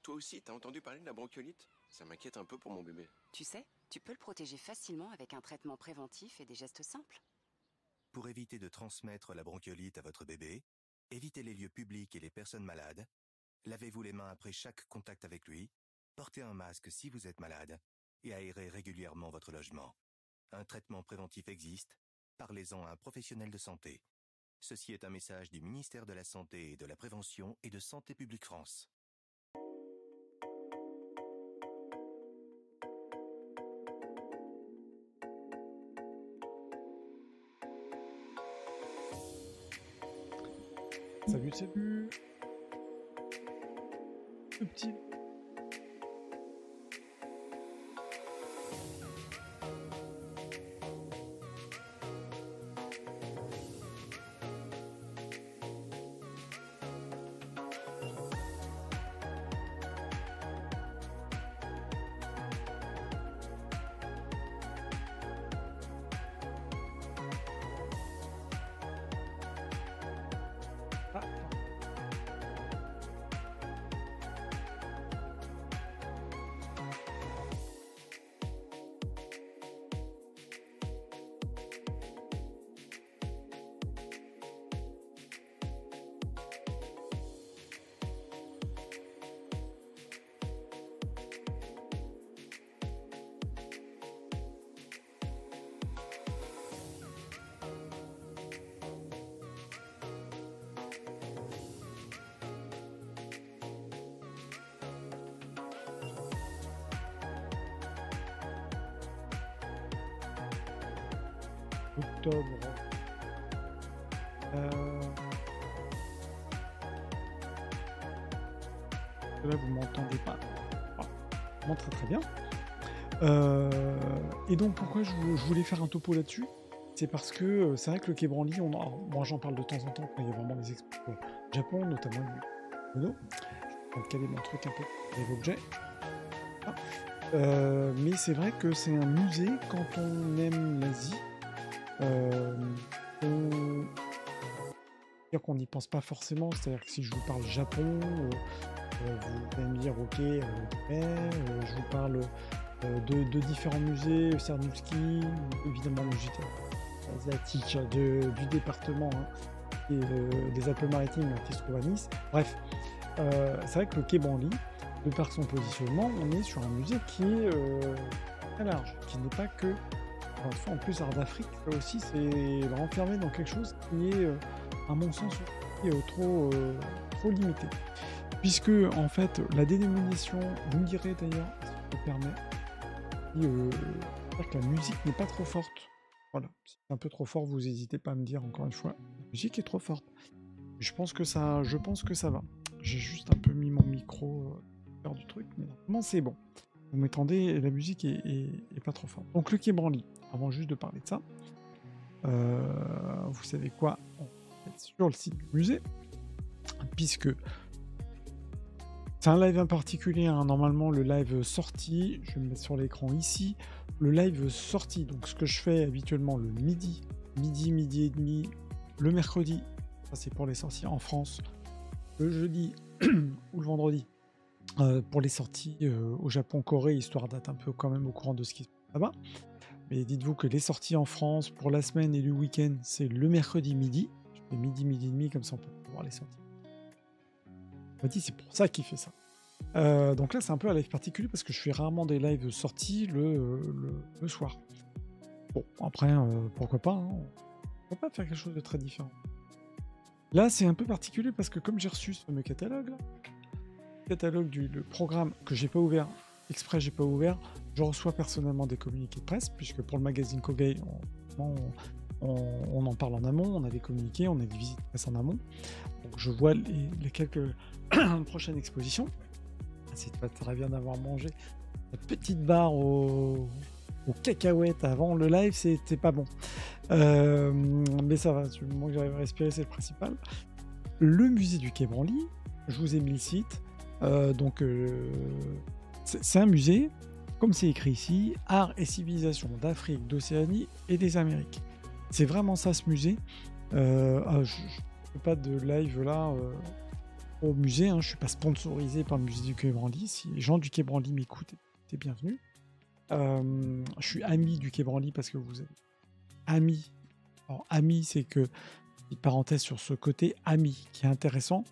Toi aussi, t'as entendu parler de la bronchiolite? Ça m'inquiète un peu pour mon bébé. Tu sais, tu peux le protéger facilement avec un traitement préventif et des gestes simples. Pour éviter de transmettre la bronchiolite à votre bébé, évitez les lieux publics et les personnes malades, lavez-vous les mains après chaque contact avec lui, portez un masque si vous êtes malade et aérez régulièrement votre logement. Un traitement préventif existe, parlez-en à un professionnel de santé. Ceci est un message du ministère de la Santé et de la Prévention et de Santé publique France. Salut, salut. Le petit. Ah, octobre. Là, vous m'entendez pas. Ah, vraiment très très bien. Et donc, pourquoi je voulais faire un topo là-dessus? C'est parce que c'est vrai que le Quai Branly, moi j'en parle de temps en temps quand il y a vraiment des expos au Japon, notamment du Mono. Je vais caler mon truc un peu les objets. Ah. Mais c'est vrai que c'est un musée quand on aime l'Asie. Dire qu'on n'y pense pas forcément, c'est-à-dire que si je vous parle Japon, vous allez me dire ok, je vous parle de différents musées, Cernusky, évidemment le musée asiatique du département et des Alpes-Maritimes qui se trouve à Nice. Bref, c'est vrai que le Quai Branly, de par son positionnement, on est sur un musée qui est très large, qui n'est pas que en plus, Art d'Afrique, là aussi, c'est renfermé dans quelque chose qui est, à mon sens, trop limité. Puisque, en fait, la dénomination, vous me direz d'ailleurs, si je me permets, que la musique n'est pas trop forte. Voilà, si c'est un peu trop fort, vous n'hésitez pas à me dire encore une fois, la musique est trop forte. Je pense que ça va. J'ai juste un peu mis mon micro faire du truc, mais normalement c'est bon. Vous m'entendez, la musique est pas trop forte. Donc le Quai Branly, avant juste de parler de ça, vous savez quoi, on va être sur le site du musée, puisque c'est un live en particulier, normalement le live sorti, je vais me mettre sur l'écran ici, le live sorti, donc ce que je fais habituellement le midi et demi, le mercredi, ça c'est pour les sorties en France, le jeudi ou le vendredi, pour les sorties au Japon, Corée, histoire d'être un peu quand même au courant de ce qui se passe là-bas. Mais dites-vous que les sorties en France pour la semaine et le week-end, c'est le mercredi midi. Je fais midi et demi, comme ça on peut voir les sorties. On m'a dit c'est pour ça qu'il fait ça. Donc là c'est un peu un live particulier parce que je fais rarement des lives sortis le soir. Bon, après, pourquoi pas, pourquoi pas faire quelque chose de très différent. Là c'est un peu particulier parce que comme j'ai reçu ce fameux catalogue là, le programme que j'ai pas ouvert, exprès j'ai pas ouvert, je reçois personnellement des communiqués de presse, puisque pour le magazine Kogai, on en parle en amont, on a des communiqués, on a des visites de presse en amont, donc je vois les quelques prochaines expositions. C'est pas très bien d'avoir mangé la petite barre aux cacahuètes avant le live, c'était pas bon. Mais ça va, du moment que j'arrive à respirer, c'est le principal. Le musée du Quai Branly, je vous ai mis le site. C'est un musée, comme c'est écrit ici, art et civilisation d'Afrique, d'Océanie et des Amériques. C'est vraiment ça ce musée. Je ne fais pas de live là au musée, hein, je ne suis pas sponsorisé par le musée du Quai Branly. Si les gens du Quai Branly m'écoutent, c'est bienvenu. Je suis ami du Quai Branly parce que vous êtes ami. Alors, ami, c'est que, petite parenthèse sur ce côté ami qui est intéressant,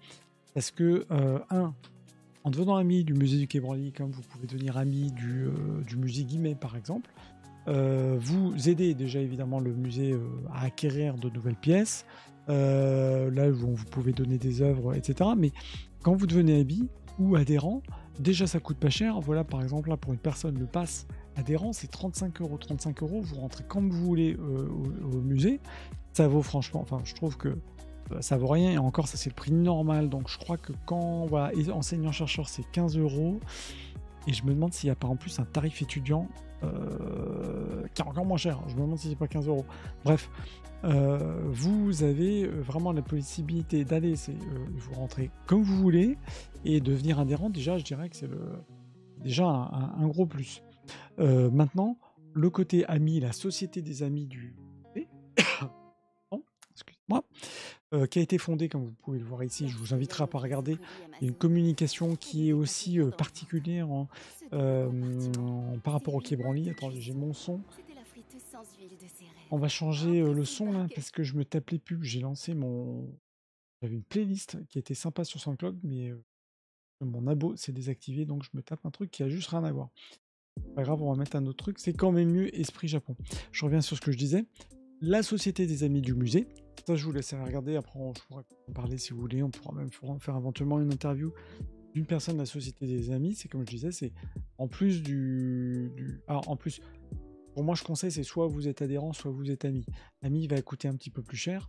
parce que, en devenant ami du musée du Quai Branly, comme vous pouvez devenir ami du musée Guimet, par exemple, vous aidez déjà évidemment le musée à acquérir de nouvelles pièces. Là, vous pouvez donner des œuvres, etc. Mais quand vous devenez ami ou adhérent, déjà ça coûte pas cher. Voilà, par exemple, là, pour une personne, le pass adhérent, c'est 35 €. 35 €, vous rentrez comme vous voulez au musée. Ça vaut franchement, enfin, je trouve que ça vaut rien. Et encore, ça, c'est le prix normal. Donc, je crois que quand, voilà, enseignant-chercheur, c'est 15 €. Et je me demande s'il n'y a pas en plus un tarif étudiant qui est encore moins cher. Je me demande si c'est pas 15 €. Bref, vous avez vraiment la possibilité d'aller, vous rentrez comme vous voulez, et devenir adhérent, déjà, je dirais que c'est déjà un gros plus. Maintenant, le côté ami, la société des amis du Pardon, excusez-moi, qui a été fondée, comme vous pouvez le voir ici, je vous inviterai à pas regarder. Il y a une communication qui est aussi particulière par rapport au Quai Branly. Attendez, j'ai mon son. On va changer le son là, parce que je me tape les pubs. J'ai lancé J'avais une playlist qui était sympa sur SoundCloud, mais mon abo s'est désactivé, donc je me tape un truc qui a juste rien à voir. Pas grave, on va mettre un autre truc. C'est quand même mieux Esprit Japon. Je reviens sur ce que je disais. La société des amis du musée. Ça, je vous laisserai regarder. Après, je pourrais en parler si vous voulez. On pourra même faire éventuellement une interview d'une personne de la société des amis. C'est comme je disais, c'est en plus Alors, en plus, pour moi, je conseille, c'est soit vous êtes adhérent, soit vous êtes ami. Ami va coûter un petit peu plus cher,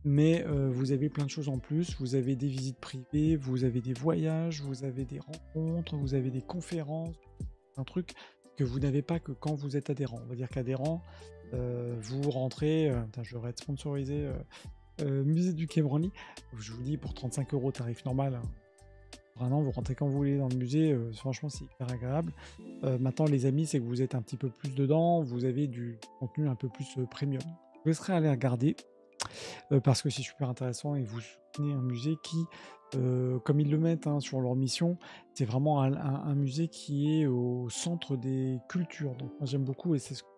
mais vous avez plein de choses en plus. Vous avez des visites privées, vous avez des voyages, vous avez des rencontres, vous avez des conférences, un truc que vous n'avez pas que quand vous êtes adhérent. On va dire qu'adhérent, vous rentrez, je devrais être sponsorisé, musée du Quai Branly. Je vous dis, pour 35 € tarif normal, hein. Pour un an, vous rentrez quand vous voulez dans le musée, franchement c'est hyper agréable. Maintenant les amis, c'est que vous êtes un petit peu plus dedans, vous avez du contenu un peu plus premium. Je vous laisserai aller regarder, parce que c'est super intéressant et vous soutenez un musée qui, comme ils le mettent sur leur mission, c'est vraiment un musée qui est au centre des cultures. Donc moi j'aime beaucoup, et c'est ce que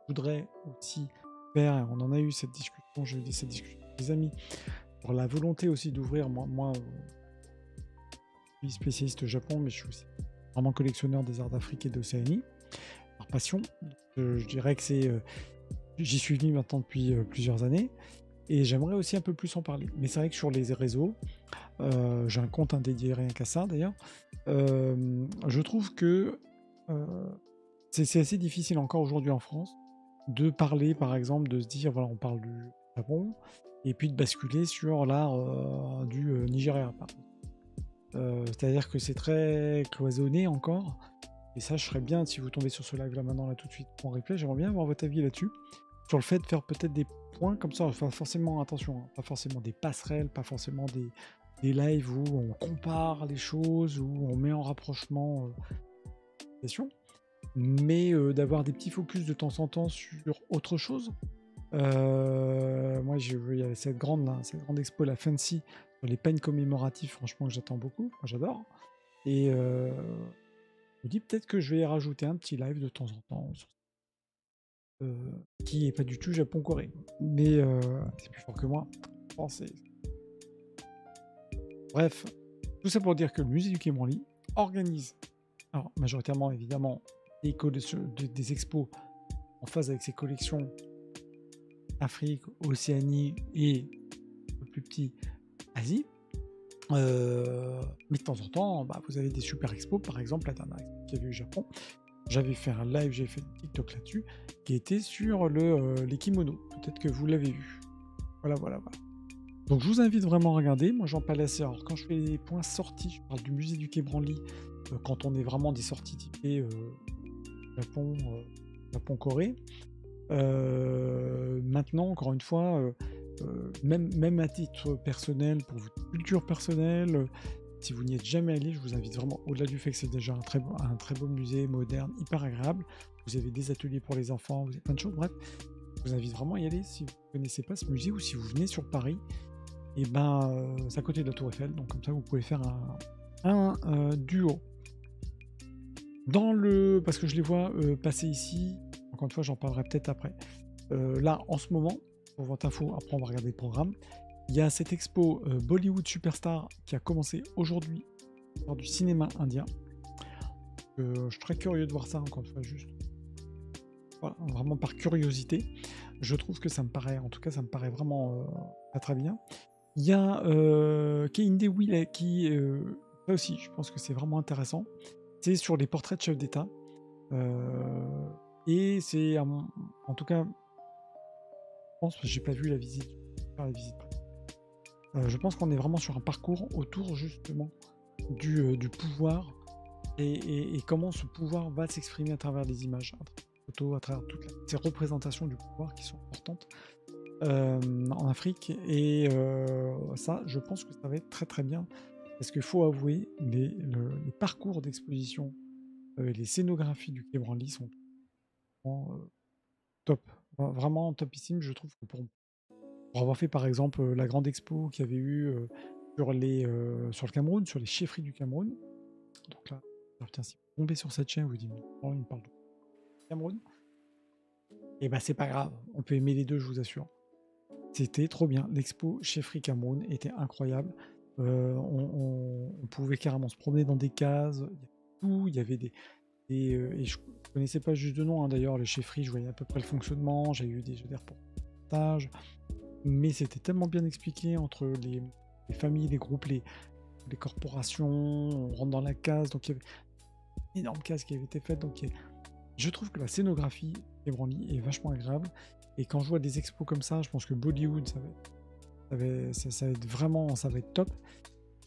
je voudrais aussi faire. On en a eu cette discussion, j'ai eu cette discussion avec des amis, pour la volonté aussi d'ouvrir, moi je suis spécialiste Japon, mais je suis aussi vraiment collectionneur des arts d'Afrique et d'Océanie, par passion. Je dirais que j'y suis venu maintenant depuis plusieurs années, et j'aimerais aussi un peu plus en parler. Mais c'est vrai que sur les réseaux, j'ai un compte dédié rien qu'à ça d'ailleurs, je trouve que c'est assez difficile encore aujourd'hui en France de parler, par exemple, de se dire, voilà, on parle du Japon, et puis de basculer sur l'art du Nigeria, par exemple. C'est-à-dire que c'est très cloisonné encore, et ça, je serais bien, si vous tombez sur ce live là maintenant, là tout de suite, en replay, j'aimerais bien avoir votre avis là-dessus, sur le fait de faire peut-être des points comme ça, enfin forcément, attention, pas forcément des passerelles, pas forcément des lives où on compare les choses, où on met en rapprochement mais d'avoir des petits focus de temps en temps sur autre chose. Moi, il y a cette grande expo, la Fancy, sur les peines commémoratifs, franchement, que j'attends beaucoup, moi j'adore. Et je me dis peut-être que je vais y rajouter un petit live de temps en temps, qui est pas du tout Japon-Corée. Mais c'est plus fort que moi. Bref, tout ça pour dire que le musée du Quai Branly organise, alors majoritairement évidemment, des expos en phase avec ses collections Afrique, Océanie et le plus petit Asie. Mais de temps en temps, vous avez des super expos. Par exemple, la dernière expo qu'il y avait au Japon, j'avais fait un live, j'ai fait un TikTok là-dessus, qui était sur les kimonos. Peut-être que vous l'avez vu. Voilà. Donc je vous invite vraiment à regarder. Moi j'en parle assez. Alors quand je fais les points sorties, je parle du musée du Quai Branly, quand on est vraiment des sorties typées Japon-Corée. Maintenant, encore une fois, même à titre personnel, pour votre culture personnelle, si vous n'y êtes jamais allé, je vous invite vraiment, au-delà du fait que c'est déjà un très beau musée moderne, hyper agréable, vous avez des ateliers pour les enfants, vous avez plein de choses, bref, je vous invite vraiment à y aller si vous ne connaissez pas ce musée, ou si vous venez sur Paris, et ben c'est à côté de la Tour Eiffel, donc comme ça vous pouvez faire un duo. Parce que je les vois passer ici, encore une fois j'en parlerai peut-être après. Là en ce moment, pour votre info, après on va regarder le programme, il y a cette expo Bollywood Superstar qui a commencé aujourd'hui par du cinéma indien. Je suis très curieux de voir ça, encore une fois, juste voilà, vraiment par curiosité. Je trouve que ça me paraît vraiment très très bien. Il y a Kehinde Wiley qui, là aussi, je pense que c'est vraiment intéressant. C'est sur les portraits de chefs d'État. Et c'est, en tout cas, je pense que j'ai pas vu la visite. Je pense qu'on est vraiment sur un parcours autour justement du pouvoir et comment ce pouvoir va s'exprimer à travers les images, à travers les photos, à travers toutes ces représentations du pouvoir qui sont importantes en Afrique. Et ça, je pense que ça va être très très bien parce qu'il faut avouer, les parcours d'exposition et les scénographies du Quai Branly sont vraiment, top, vraiment topissime. Je trouve que pour avoir fait par exemple la grande expo qu'il y avait eu sur le Cameroun, sur les chefferies du Cameroun. Donc là, putain, si vous tombez sur cette chaîne, vous dites, oh, il me parle de Cameroun. Et bah c'est pas grave, on peut aimer les deux, je vous assure. C'était trop bien. L'expo chefferie Cameroun était incroyable. On pouvait carrément se promener dans des cases. Il y avait et je connaissais pas juste de nom, hein, d'ailleurs, les chefferies, je voyais à peu près le fonctionnement. J'ai eu des reportages. Mais c'était tellement bien expliqué entre les familles, les groupes, les corporations. On rentre dans la case, donc il y avait une énorme case qui avait été faite. Donc je trouve que la scénographie des Branly est vachement agréable. Et quand je vois des expos comme ça, je pense que Bollywood, ça va être top.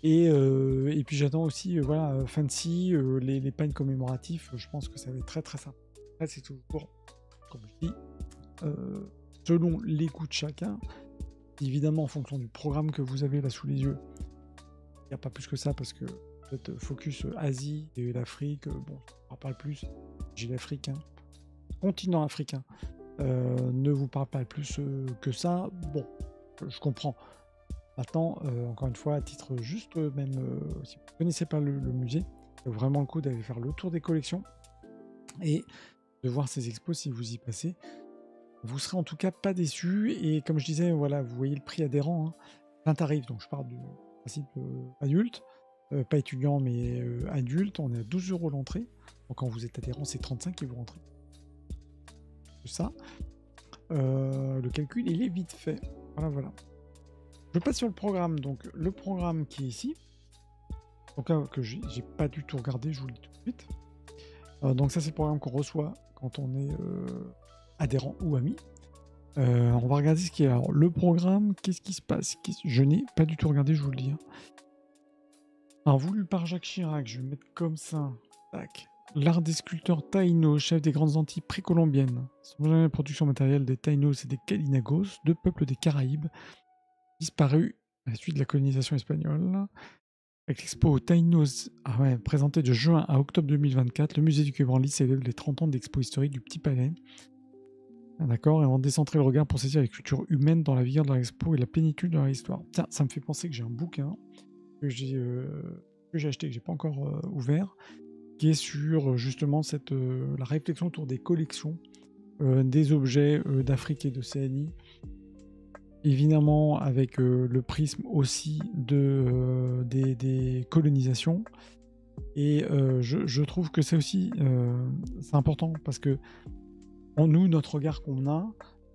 Et puis j'attends aussi voilà, Fancy, les pagnes commémoratifs. Je pense que ça va être très très sympa. Après, c'est toujours, comme je dis, selon les goûts de chacun. Évidemment, en fonction du programme que vous avez là sous les yeux, il n'y a pas plus que ça parce que peut-être focus Asie et l'Afrique, bon, je ne parle pas le plus. J'ai l'Afrique, hein. Continent africain ne vous parle pas le plus que ça. Bon, je comprends. Maintenant, encore une fois, à titre juste, même si vous ne connaissez pas le musée, c'est vraiment le coup d'aller faire le tour des collections et de voir ces expos si vous y passez. Vous serez en tout cas pas déçus. Et comme je disais, voilà, vous voyez le prix adhérent, hein, plein tarif. Donc je parle du principe adulte, pas étudiant mais adulte. On est à 12 € l'entrée. Donc quand vous êtes adhérent, c'est 35 et vous rentrez. Tout ça. Le calcul, il est vite fait. Voilà. Je passe sur le programme. Donc le programme qui est ici. Donc là, que j'ai pas du tout regardé, je vous le dis tout de suite. Donc ça, c'est le programme qu'on reçoit quand on est adhérent ou ami. On va regarder ce qui est. Alors, le programme, qu'est-ce qui se passe? Je n'ai pas du tout regardé, je vous le dis. Alors, voulu par Jacques Chirac, je vais mettre comme ça. Tac. L'art des sculpteurs taïnos, chef des grandes Antilles précolombiennes. La production matérielle des taïnos et des kalinagos, deux peuples des Caraïbes, disparus à la suite de la colonisation espagnole. Avec l'expo Taïnos présentée de juin à octobre 2024, le musée du Quai Branly célèbre les 30 ans d'expo historique du Petit Palais. D'accord, et on décentrer le regard pour saisir les cultures humaines dans la vigueur de leur expo et la plénitude de leur histoire. Tiens, ça me fait penser que j'ai un bouquin que j'ai acheté, que j'ai pas encore ouvert, qui est sur justement la réflexion autour des collections des objets d'Afrique et de CNI. Évidemment, avec le prisme aussi des colonisations. Et je trouve que c'est aussi c'est important parce que nous, notre regard qu'on a,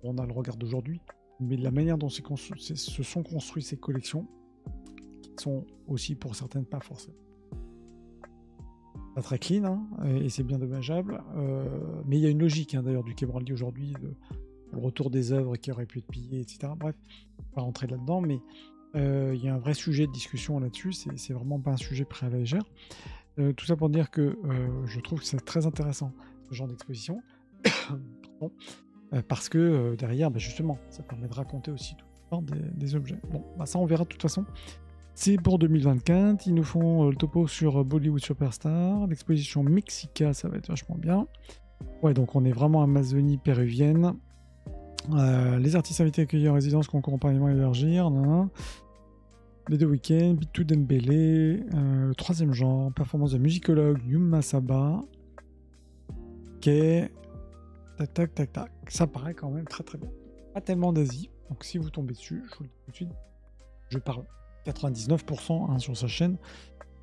on a le regard d'aujourd'hui, mais la manière dont se sont construites ces collections, qui sont aussi pour certaines pas forcément pas très clean, hein, et c'est bien dommageable. Mais il y a une logique d'ailleurs du Quai Branly aujourd'hui, le retour des œuvres qui auraient pu être pillées, etc. Bref, on va pas rentrer là-dedans, mais il y a un vrai sujet de discussion là-dessus, c'est vraiment pas un sujet pris à la légère. Tout ça pour dire que je trouve que c'est très intéressant ce genre d'exposition. Parce que derrière, justement, ça permet de raconter aussi toute l'histoire des objets. Bon, ça on verra de toute façon. C'est pour 2024, ils nous font le topo sur Bollywood Superstar, l'exposition Mexica, ça va être vachement bien. Ouais, donc on est vraiment Amazonie péruvienne. Les artistes invités accueillis en résidence concourent par élargir. Les deux week-ends, Bitou Dembélé, le troisième genre, performance de musicologue, Yuma Saba. Ok. Tac, tac, tac, tac. Ça paraît quand même très très bien. Pas tellement d'Asie. Donc si vous tombez dessus, je vous le dis tout de suite, je parle 99% hein, sur sa chaîne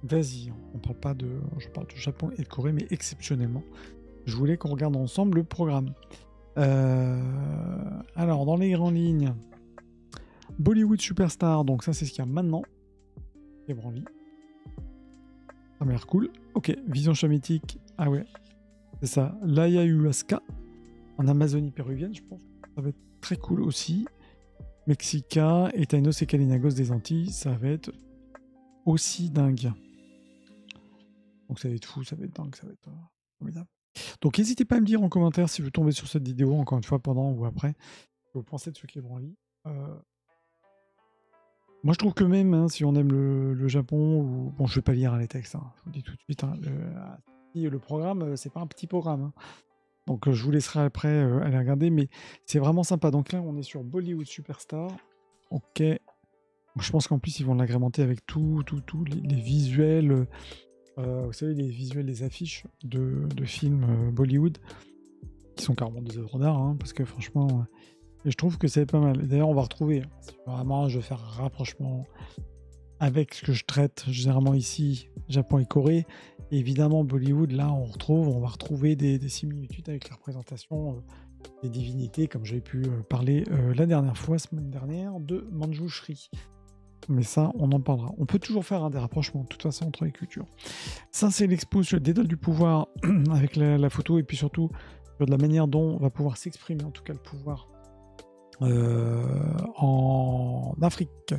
d'Asie. On parle pas de. Je parle du Japon et de Corée, mais exceptionnellement. Je voulais qu'on regarde ensemble le programme. Alors, dans les grandes lignes, Bollywood Superstar, donc ça c'est ce qu'il y a maintenant. Et Branly. Ça m'a l'air cool. Ok, Vision Chamitique. Ah ouais, c'est ça. Laya Huasca, en Amazonie péruvienne, je pense. Ça va être très cool aussi. Mexica et Tainos et Kalinagos des Antilles, ça va être aussi dingue. Donc ça va être fou, ça va être dingue, ça va être formidable. Donc n'hésitez pas à me dire en commentaire si vous tombez sur cette vidéo, encore une fois, pendant ou après, ce que vous pensez de ce qu'est Branly. Moi je trouve que même, hein, si on aime le Japon, ou... bon je vais pas lire les textes, hein, je vous le dis tout de suite, hein, le programme, c'est pas un petit programme. Hein. Donc je vous laisserai après aller regarder, mais c'est vraiment sympa. Donc là on est sur Bollywood Superstar. Ok. Donc, je pense qu'en plus ils vont l'agrémenter avec tous les visuels. Vous savez, les visuels, les affiches de films Bollywood, qui sont carrément des œuvres d'art, hein, parce que franchement, je trouve que c'est pas mal. Et d'ailleurs, on va retrouver, si vraiment je vais faire un rapprochement avec ce que je traite généralement ici, Japon et Corée, et évidemment Bollywood, là on va retrouver des similitudes avec la représentation des divinités, comme j'avais pu parler la dernière fois, semaine dernière, de Manjushri. Mais ça, on en parlera. On peut toujours faire des rapprochements, de toute façon, entre les cultures. Ça, c'est l'expo sur le dédale du pouvoir, avec la photo, et puis surtout, sur de la manière dont on va pouvoir s'exprimer, en tout cas le pouvoir, en Afrique.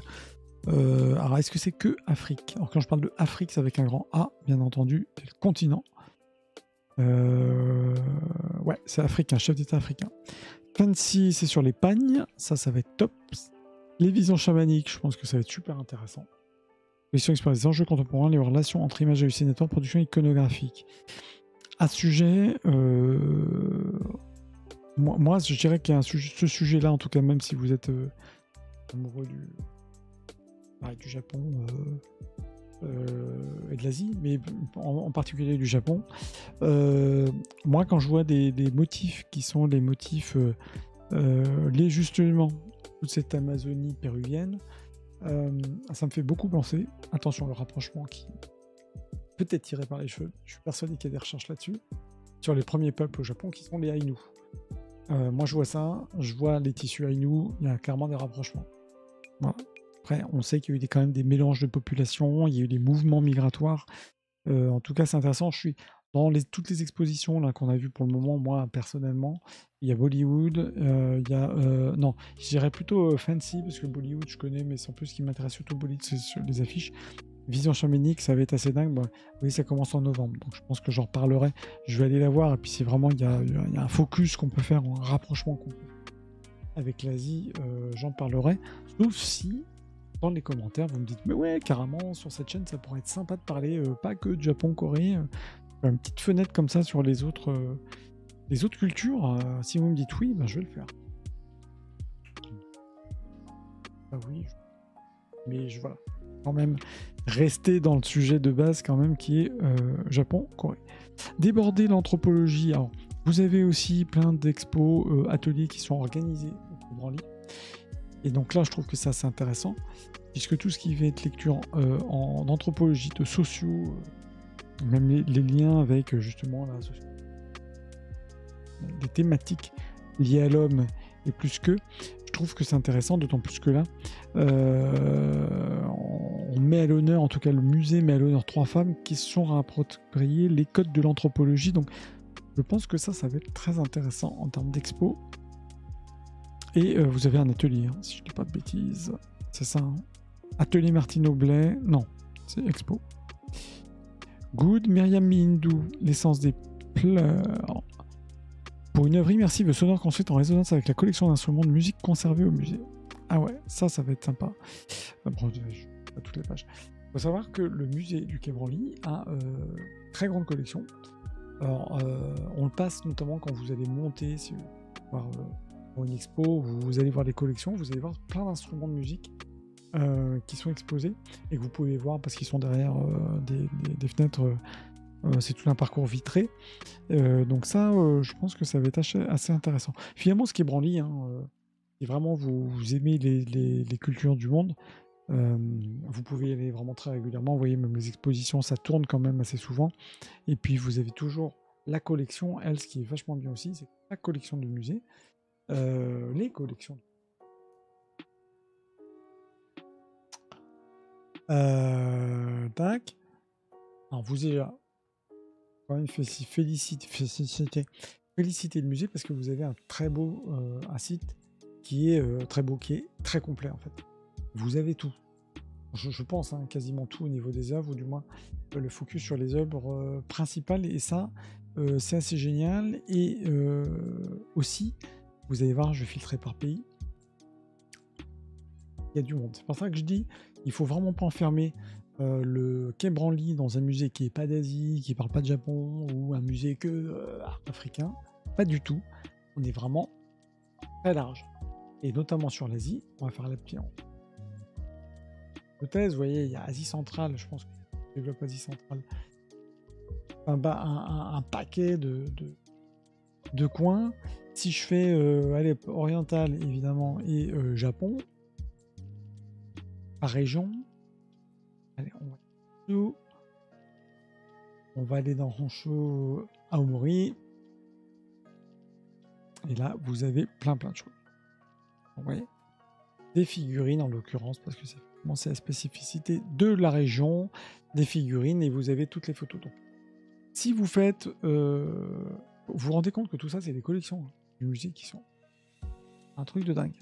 Alors, est-ce que c'est que Afrique? Alors, quand je parle de Afrique, c'est avec un grand A, bien entendu, c'est le continent. Ouais, c'est africain, chef d'État africain. Fancy, c'est sur les pagnes. Ça va être top. Les visions chamaniques, je pense que ça va être super intéressant. Question explorer les enjeux contemporains, les relations entre images hallucinatoires, production iconographique. À ce sujet, moi, je dirais qu'il y a ce sujet-là, en tout cas, même si vous êtes amoureux du Japon et de l'Asie, mais en particulier du Japon, moi, quand je vois des motifs qui sont les motifs liés justement toute cette Amazonie péruvienne, ça me fait beaucoup penser, attention le rapprochement qui peut être tiré par les cheveux, je suis persuadé qu'il y a des recherches là-dessus, sur les premiers peuples au Japon qui sont les Ainu. Moi je vois ça, je vois les tissus Ainu, il y a clairement des rapprochements. Voilà. Après on sait qu'il y a eu quand même des mélanges de populations, il y a eu des mouvements migratoires, en tout cas c'est intéressant, je suis dans toutes les expositions là, qu'on a vues pour le moment, moi personnellement, il y a Bollywood, il y a... non, je dirais plutôt Fancy, parce que Bollywood je connais, mais c'est en plus ce qui m'intéresse surtout Bollywood, c'est sur les affiches. Vision chamanique, ça va être assez dingue. Bon, oui, ça commence en novembre, donc je pense que j'en reparlerai. Je vais aller la voir, et puis c'est vraiment, il y a un focus qu'on peut faire, un rapprochement qu'on peut faire avec l'Asie, j'en parlerai. Sauf si, dans les commentaires, vous me dites, mais ouais, carrément, sur cette chaîne, ça pourrait être sympa de parler, pas que de Japon, Corée, une petite fenêtre comme ça sur les autres cultures. Si vous me dites oui, ben, je vais le faire. Ah oui, mais voilà. Quand même rester dans le sujet de base quand même qui est Japon, Corée. Déborder l'anthropologie. Alors, vous avez aussi plein d'expos, ateliers qui sont organisés au Branly. Et donc là, je trouve que ça c'est intéressant, puisque tout ce qui va être lecture en anthropologie, de sociaux, même les liens avec justement la sociologie, des thématiques liées à l'homme et plus que, je trouve que c'est intéressant, d'autant plus que là, on met à l'honneur, en tout cas le musée met à l'honneur 3 femmes qui se sont appropriées les codes de l'anthropologie. Donc je pense que ça va être très intéressant en termes d'expo. Et vous avez un atelier, hein, si je ne dis pas de bêtises. C'est ça, hein. Atelier Martine Aublet, non, c'est expo. Good, Myriam Mindou, l'essence des pleurs. Pour une œuvre immersive sonore construite en résonance avec la collection d'instruments de musique conservés au musée. Ah ouais, ça va être sympa. Bon, je pas toutes les pages. Il faut savoir que le musée du Quai Branly a très grande collection. Alors, on le passe notamment quand vous allez monter, si vous voir pour une expo, vous allez voir les collections, vous allez voir plein d'instruments de musique qui sont exposés et que vous pouvez voir parce qu'ils sont derrière des fenêtres. C'est tout un parcours vitré. Donc ça, je pense que ça va être assez intéressant. Finalement, ce qui est Branly, si vraiment vous aimez les cultures du monde, vous pouvez y aller vraiment très régulièrement. Vous voyez, même les expositions, ça tourne quand même assez souvent. Et puis, vous avez toujours la collection. Elle, ce qui est vachement bien aussi, c'est la collection du musée. Les collections. Tac. Alors, vous avez quand même féliciter le musée parce que vous avez un très beau un site qui est très beau, qui est très complet en fait. Vous avez tout. Je pense quasiment tout au niveau des œuvres, ou du moins le focus sur les œuvres principales, et ça, c'est assez génial. Et aussi, vous allez voir, je vais filtrer par pays. Il y a du monde. C'est pour ça que je dis, il faut vraiment pas enfermer le quai Branly dans un musée qui n'est pas d'Asie, qui parle pas de Japon, ou un musée que africain. Pas du tout. On est vraiment très large. Et notamment sur l'Asie, on va faire la petite hypothèse. Vous voyez, il y a Asie centrale, je pense que je développe Asie centrale. Un paquet de coins. Si je fais allez, oriental, évidemment, et Japon, par région, allez, on va aller dans Honshu, Aomori. Et là, vous avez plein de choses. Vous voyez, des figurines en l'occurrence, parce que c'est la spécificité de la région, des figurines, et vous avez toutes les photos. Donc, si vous faites, vous vous rendez compte que tout ça, c'est des collections du musée qui sont un truc de dingue.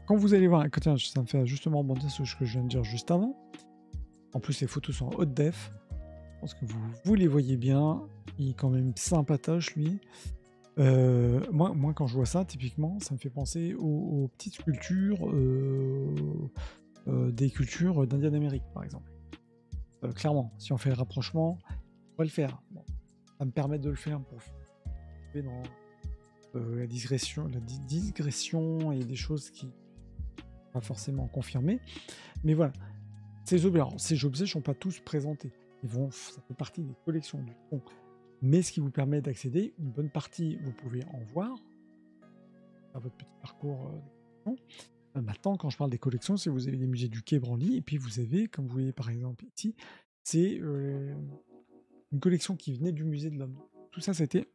Quand vous allez voir, tiens, ça me fait justement rebondir sur ce que je viens de dire juste avant. En plus, les photos sont en haute def. Je pense que vous les voyez bien. Il est quand même sympatoche, lui. Moi, quand je vois ça, typiquement, ça me fait penser aux petites sculptures des cultures d'Indien d'Amérique, par exemple. Clairement, si on fait le rapprochement, on va le faire. Bon, ça me permet de le faire pour dans la digression et des choses qui ne sont pas forcément confirmées. Mais voilà, ces objets ne sont pas tous présentés. Ça fait partie des collections du fond. Mais ce qui vous permet d'accéder, une bonne partie, vous pouvez en voir à votre petit parcours. Maintenant, quand je parle des collections, c'est vous avez les musées du quai Branly, et puis vous avez, comme vous voyez par exemple ici, c'est une collection qui venait du musée de l'homme. Tout ça, c'était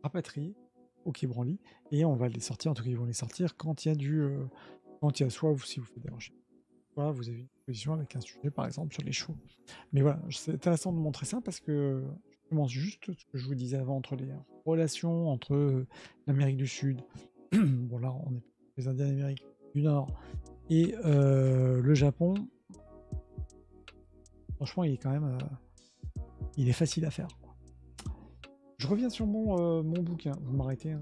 rapatrié au quai Branly, et on va les sortir, en tout cas ils vont les sortir quand il y a soit si vous faites des recherches, soit vous avez une exposition avec un sujet par exemple sur les chevaux. Mais voilà, c'est intéressant de montrer ça parce que je commence juste ce que je vous disais avant entre les relations entre l'Amérique du Sud, bon là on est les Indiens d'Amérique du Nord, et le Japon. Franchement, il est quand même il est facile à faire, quoi. Je reviens sur mon bouquin. Vous m'arrêtez,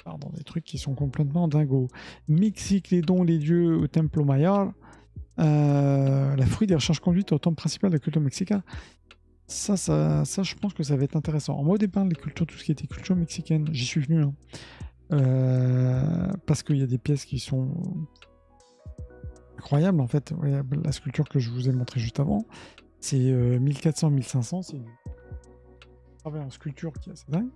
dans des trucs qui sont complètement dingos. Mexique, les dons, les dieux au Templo Maya. La fruit des recherches conduites au temple principal de la culture mexicaine. Ça, je pense que ça va être intéressant. Moi, au départ, les cultures, tout ce qui était culture mexicaine, j'y suis venu. Parce qu'il y a des pièces qui sont incroyables, en fait. Ouais, la sculpture que je vous ai montrée juste avant, c'est 1400-1500. C'est du travail en sculpture qui est assez dingue.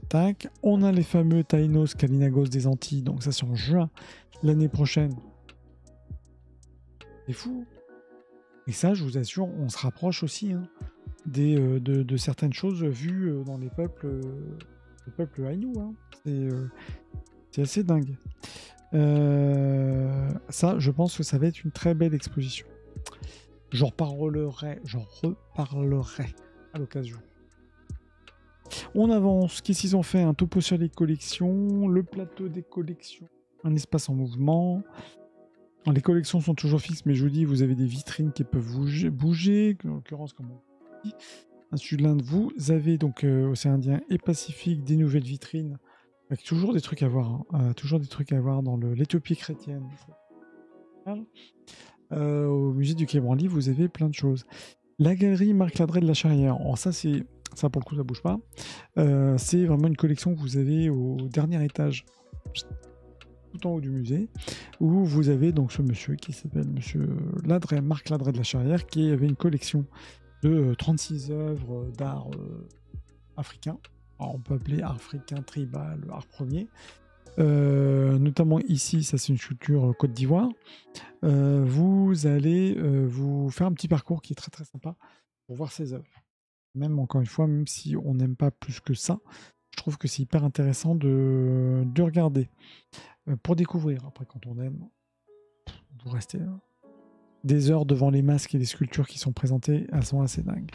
Tac. On a les fameux Taínos Kalinagos des Antilles. Donc ça, c'est en juin l'année prochaine. C'est fou. Et ça, je vous assure, on se rapproche aussi de certaines choses vues dans les peuples Aïnou. C'est assez dingue. Ça, je pense que ça va être une très belle exposition. J'en reparlerai à l'occasion. On avance. Qu'est-ce qu'ils ont fait? Un topo sur les collections, le plateau des collections, un espace en mouvement. Les collections sont toujours fixes, mais je vous dis, vous avez des vitrines qui peuvent bouger, en l'occurrence, comme on dit. Ensuite, l'un de vous avez donc Océan Indien et Pacifique, des nouvelles vitrines, avec toujours des trucs à voir, toujours des trucs à voir dans l'Éthiopie chrétienne. Au musée du Quai Branly, vous avez plein de choses. La galerie Marc Ladret de la Charrière. Alors ça pour le coup, ça bouge pas. C'est vraiment une collection que vous avez au dernier étage tout en haut du musée, où vous avez donc ce monsieur qui s'appelle monsieur Ladret, Marc Ladret de la Charrière, qui avait une collection de 36 œuvres d'art africain. Alors, on peut appeler art africain, tribal, art premier. Notamment ici, ça c'est une sculpture Côte d'Ivoire. Vous allez vous faire un petit parcours qui est très très sympa pour voir ces œuvres. Même encore une fois, même si on n'aime pas plus que ça, je trouve que c'est hyper intéressant de regarder pour découvrir. Après, quand on aime, vous restez des heures devant les masques et les sculptures qui sont présentées, elles sont assez dingues.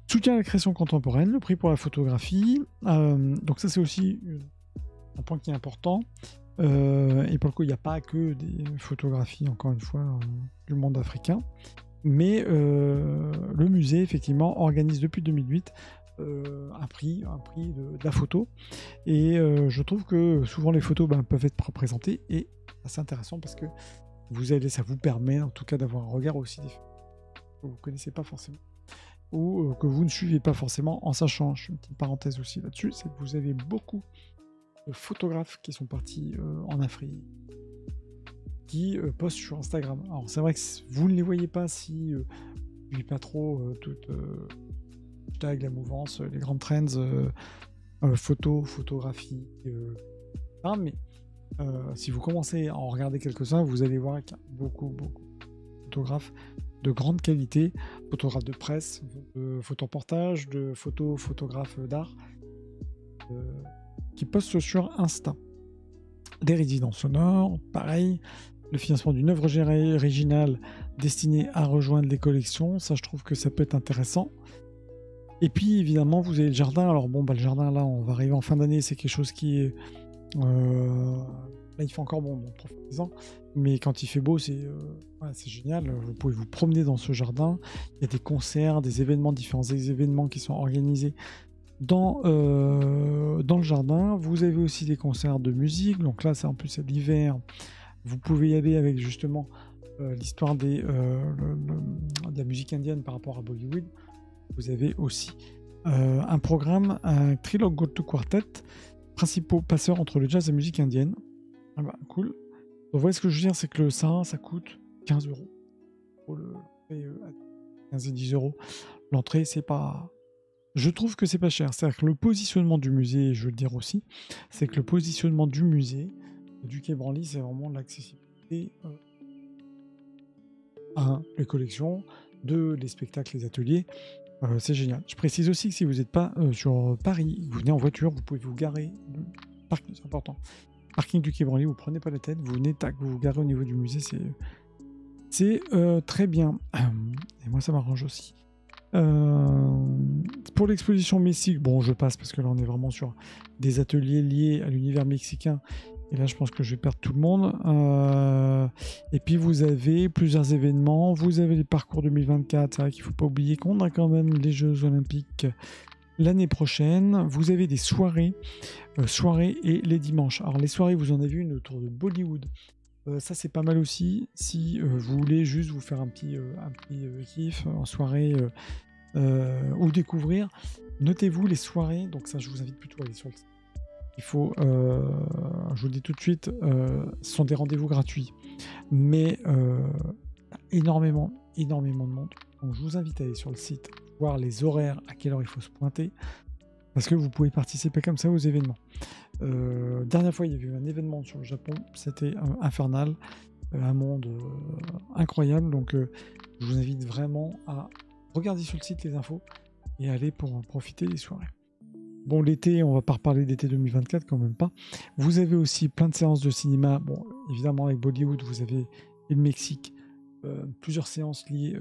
Soutien à la création contemporaine, le prix pour la photographie. Donc ça c'est aussi un point qui est important. Et pour le coup, il n'y a pas que des photographies, encore une fois, du monde africain. Mais le musée, effectivement, organise depuis 2008 un prix de la photo. Et je trouve que souvent les photos peuvent être représentées. Et c'est intéressant parce que ça vous permet en tout cas d'avoir un regard aussi des que vous ne connaissez pas forcément. Ou que vous ne suivez pas forcément, en sachant, je fais une petite parenthèse aussi là-dessus, c'est que vous avez beaucoup de photographes qui sont partis en Afrique, qui postent sur Instagram. Alors c'est vrai que vous ne les voyez pas si vous ne suivez pas trop toute la mouvance, les grandes trends, photographie, mais si vous commencez à en regarder quelques-uns, vous allez voir qu'il y a beaucoup de photographes de grande qualité, photographes de presse, de photoreportage, de photographes d'art, qui postent sur Insta. Des résidences sonores, pareil, le financement d'une œuvre originale destinée à rejoindre les collections, ça je trouve que ça peut être intéressant. Et puis évidemment vous avez le jardin, alors le jardin là on va arriver en fin d'année, c'est quelque chose qui est... Là il fait encore bon, donc profitez-en, mais quand il fait beau c'est génial, vous pouvez vous promener dans ce jardin, il y a des concerts, des événements, différents événements qui sont organisés dans le jardin. Vous avez aussi des concerts de musique, donc là c'est en plus l'hiver, vous pouvez y aller avec justement l'histoire de la musique indienne par rapport à Bollywood. Vous avez aussi un programme, un trilogue Go-To Quartet, principaux passeurs entre le jazz et la musique indienne. Cool. Donc, vous voyez ce que je veux dire, c'est que ça coûte 15 €. Pour le 15 et 10 €. L'entrée, c'est pas... Je trouve que c'est pas cher. C'est-à-dire que le positionnement du musée, je veux le dire aussi, c'est que le positionnement du musée, du Quai Branly, c'est vraiment l'accessibilité les collections, les spectacles, les ateliers. C'est génial. Je précise aussi que si vous n'êtes pas sur Paris, vous venez en voiture, vous pouvez vous garer. Parking, c'est important. Parking du Quai Branly, vous prenez pas la tête, vous venez, vous vous garez au niveau du musée, c'est très bien. Et moi, ça m'arrange aussi. Pour l'exposition Mexique, bon, je passe parce que là, on est vraiment sur des ateliers liés à l'univers mexicain. Et là, je pense que je vais perdre tout le monde. Et puis, vous avez plusieurs événements. Vous avez les parcours 2024. C'est vrai qu'il ne faut pas oublier qu'on a quand même les Jeux Olympiques l'année prochaine. Vous avez des soirées et les dimanches. Alors, les soirées, vous en avez une autour de Bollywood. Ça, c'est pas mal aussi. Si vous voulez juste vous faire un petit kiff en soirée ou découvrir, notez-vous les soirées. Donc, ça, je vous invite plutôt à aller sur le site. Il faut, je vous le dis tout de suite, ce sont des rendez-vous gratuits, mais énormément de monde. Donc je vous invite à aller sur le site, voir les horaires, à quelle heure il faut se pointer, parce que vous pouvez participer comme ça aux événements. Dernière fois, il y avait eu un événement sur le Japon, c'était infernal, un monde incroyable, donc je vous invite vraiment à regarder sur le site les infos et aller pour en profiter des soirées. Bon, l'été, on va pas reparler d'été 2024, quand même pas. Vous avez aussi plein de séances de cinéma. Bon, évidemment, avec Bollywood, vous avez et le Mexique, plusieurs séances liées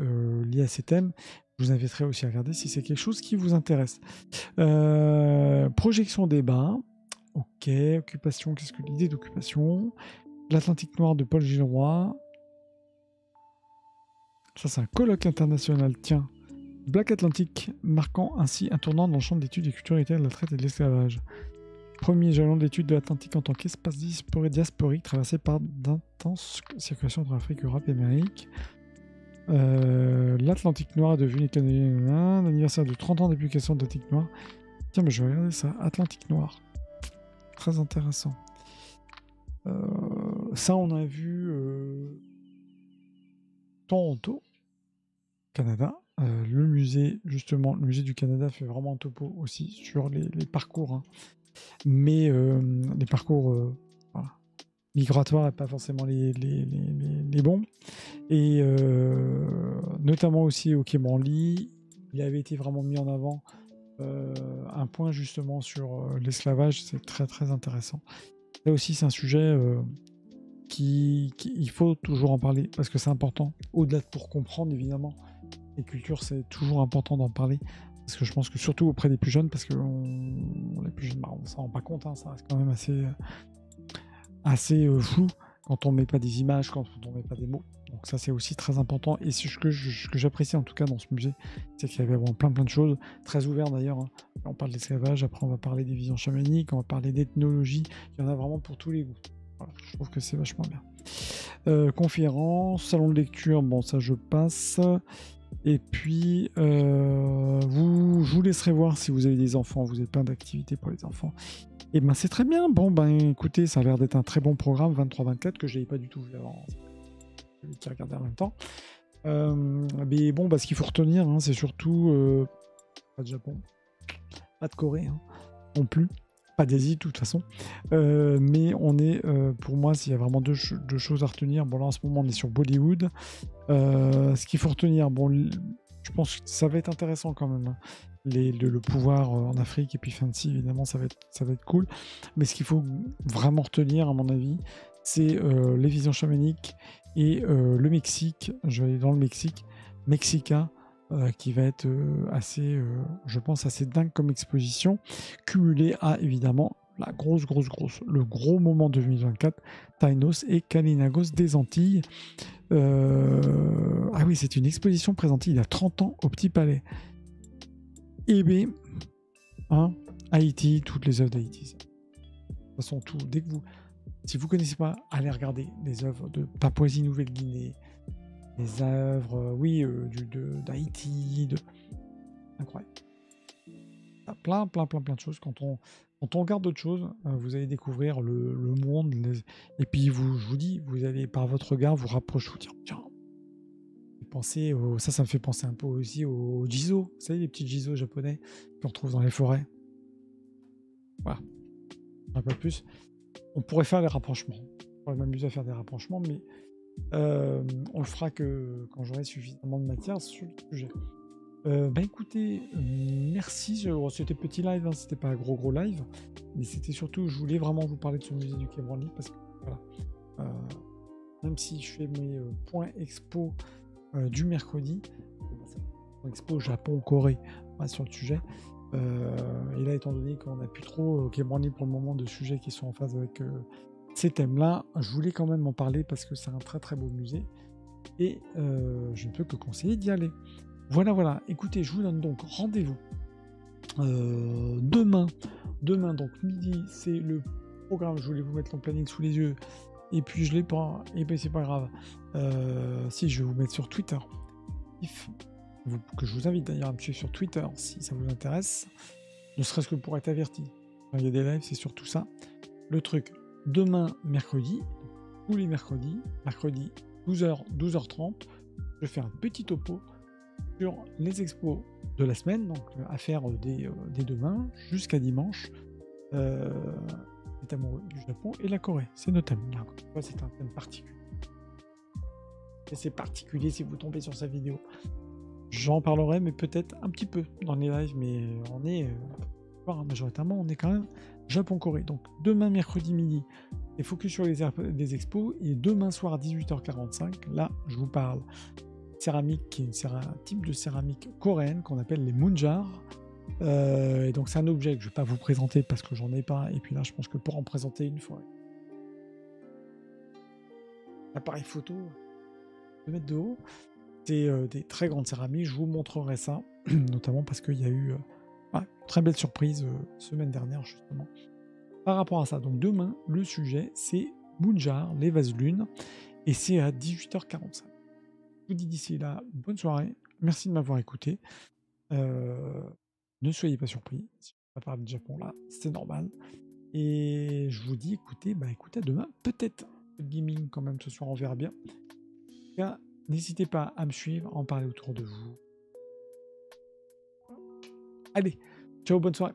à ces thèmes. Je vous inviterai aussi à regarder si c'est quelque chose qui vous intéresse. Projection débat. Ok, occupation, qu'est-ce que l'idée d'occupation? L'Atlantique noir de Paul Gilroy. Ça, c'est un colloque international, tiens. Black Atlantic, marquant ainsi un tournant dans le champ d'études et culturalité de la traite et de l'esclavage. Premier jalon d'études de l'Atlantique en tant qu'espace diasporique traversé par d'intenses circulations entre Afrique, Europe et Amérique. L'Atlantique noir est devenu l'anniversaire de 30 ans de publication de l'Atlantique noir. Tiens, mais je vais regarder ça. Atlantique noir. Très intéressant. Ça, on a vu Toronto, Canada. Le musée, justement, le musée du Canada fait vraiment un topo aussi sur les parcours, hein. Mais les parcours voilà, migratoires et pas forcément les bons. Et notamment aussi au Quai Branly, il avait été vraiment mis en avant un point justement sur l'esclavage, c'est très très intéressant. Là aussi, c'est un sujet il faut toujours en parler parce que c'est important. Au-delà de pour comprendre, évidemment, les cultures, c'est toujours important d'en parler. Parce que je pense que surtout auprès des plus jeunes, parce que les plus jeunes, on s'en rend pas compte, hein, ça reste quand même assez flou quand on met pas des images, quand on met pas des mots. Donc ça, c'est aussi très important. Et ce que j'apprécie en tout cas dans ce musée, c'est qu'il y avait vraiment plein de choses, très ouvert d'ailleurs, hein. On parle d'esclavage, après on va parler des visions chamaniques, on va parler d'ethnologie. Il y en a vraiment pour tous les goûts. Voilà, je trouve que c'est vachement bien. Conférence, salon de lecture, bon ça je passe. Et puis, je vous laisserai voir si vous avez des enfants, vous avez plein d'activités pour les enfants. Et ben c'est très bien. Bon, ben écoutez, ça a l'air d'être un très bon programme, 23-24, que je n'avais pas du tout vu avant. Celui qui regardait en même temps. Mais bon, ce qu'il faut retenir, hein, c'est surtout pas de Japon, pas de Corée, hein, non plus. Pas d'Asie de toute façon, mais on est, pour moi, s'il y a vraiment deux choses à retenir, bon là en ce moment on est sur Bollywood, ce qu'il faut retenir, bon, je pense que ça va être intéressant quand même, hein. Le pouvoir en Afrique et puis Fancy, évidemment, ça va être cool, mais ce qu'il faut vraiment retenir, à mon avis, c'est les visions chamaniques et le Mexique, je vais aller dans le Mexique, Mexica, qui va être assez, je pense, assez dingue comme exposition, cumulée à, évidemment, la le gros moment 2024, Tainos et Kalinagos des Antilles. Ah oui, c'est une exposition présentée il y a 30 ans au Petit Palais. Et bien, hein, Haïti, toutes les œuvres d'Haïti. De toute façon, tout, si vous ne connaissez pas, allez regarder les œuvres de Papouasie-Nouvelle-Guinée, les œuvres, d'Haïti, incroyable. Il y a plein de choses. Quand on regarde d'autres choses, vous allez découvrir le monde. Et puis, je vous dis, vous allez, par votre regard, vous rapprocher, vous dire, tiens, ça me fait penser un peu aussi aux jizo. Vous savez, les petits jizo japonais qu'on retrouve dans les forêts. Voilà. Un peu plus. On pourrait faire des rapprochements. On pourrait m'amuser à faire des rapprochements, mais on le fera que quand j'aurai suffisamment de matière sur le sujet. Écoutez, merci. C'était petit live, hein, c'était pas un gros live, mais c'était surtout, je voulais vraiment vous parler de ce musée du Quai Branly parce que voilà, même si je fais mes points expo du mercredi, expo Japon-Corée sur le sujet. Et là, étant donné qu'on n'a plus trop Quai Branly pour le moment de sujets qui sont en phase avec ces thèmes-là, je voulais quand même en parler parce que c'est un très très beau musée et je ne peux que conseiller d'y aller. Voilà. Écoutez, je vous donne donc rendez-vous demain, donc midi, c'est le programme. Je voulais vous mettre le planning sous les yeux et puis je l'ai pas. Et ben c'est pas grave. Si je vais vous mettre sur Twitter, que je vous invite d'ailleurs à me suivre sur Twitter si ça vous intéresse, ne serait-ce que pour être averti. Quand il y a des lives, c'est surtout ça. Le truc. Demain, mercredi, tous les mercredis, 12h, 12h30, je fais un petit topo sur les expos de la semaine, donc à faire dès demain jusqu'à dimanche. Les thèmes du Japon et la Corée, c'est nos thèmes. Là, c'est un thème particulier. Et c'est particulier si vous tombez sur sa vidéo. J'en parlerai, mais peut-être un petit peu dans les lives, mais on est, majoritairement, on est quand même Japon-Corée. Donc demain, mercredi midi, et focus sur les expos, et demain soir à 18h45, là, je vous parle céramique, qui est un type de céramique coréenne qu'on appelle les munjar. Et donc c'est un objet que je ne vais pas vous présenter parce que j'en ai pas, et puis là je pense que pour en présenter une fois, l'appareil photo 2 mètres de haut, c'est des très grandes céramiques. Je vous montrerai ça notamment parce qu'il y a eu une très belle surprise semaine dernière justement par rapport à ça. Donc demain le sujet c'est munjar, les vases lunes, et c'est à 18h45. Je vous dis d'ici là bonne soirée, merci de m'avoir écouté. Ne soyez pas surpris si je ne parle de Japon là, c'est normal. Et je vous dis, écoutez, écoutez, à demain. Peut-être le gaming quand même ce soir, on verra bien. En tout cas, n'hésitez pas à me suivre, à en parler autour de vous. Allez, ciao, bonne soirée.